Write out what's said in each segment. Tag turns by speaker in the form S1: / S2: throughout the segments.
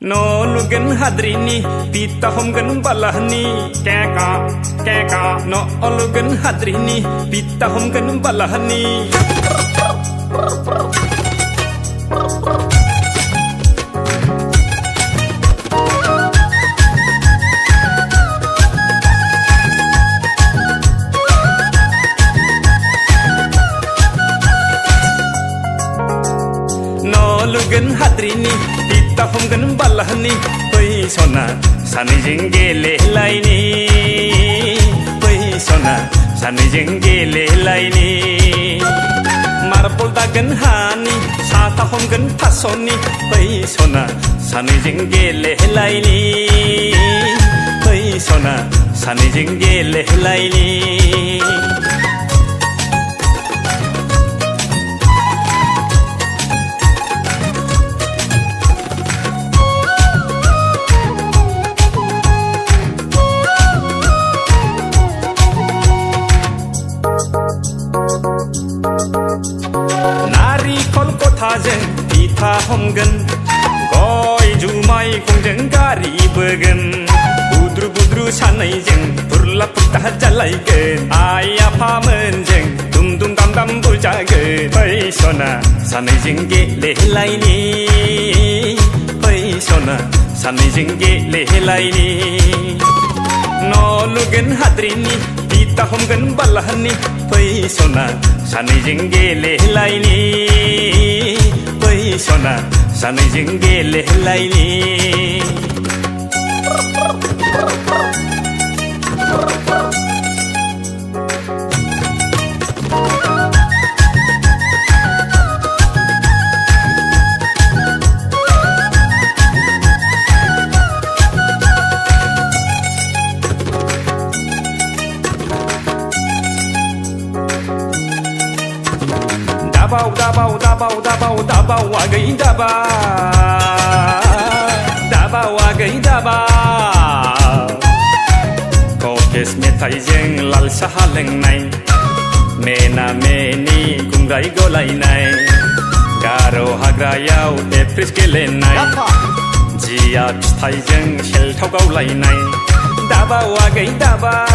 S1: No lugan hadrini pita homgan balahni keka no lugan hadrini pita homgan balahni no lugan hadrini pita homgan balahni oi sona sani jengele laini oi sona sani jengele laini marbol dagan hani sata homgan pasoni oi sona sani jengele laini oi sona sani jengele laini थाजों पिठा हमगोन गय जुमाय गंजों गारि बोगोन बुद्रु बुद्रु सानैजों फुरला फुरथा जालायगोन आइ आफामोनजों दुम दुम दाम दाम बुजागोन फै सना सानैजों गेलेलायनि फै सना सानैजों गेलेलायनि न' लुगोन हाद्रिनि पिठा हमगोन बालाहानि फै सना सानैजों गेलेलायनि फै सना सानैजों गेलेलायनि dabaw dabaw dabaw dabaw dabaw agay dabaw agay dabaw kokes methaijeng lal saha lengnai mena meni gungrai golainai garo hagrayau epris gelenai jia phithaijeng selthau gaulainai dabaw agay dabaw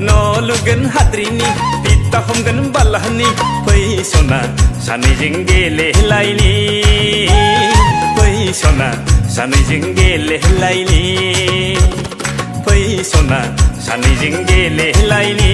S1: no lugan hadrini pita homgan balahni fai sona sanijing gelelaini fai sona sanijing gelelaini fai sona sanijing gelelaini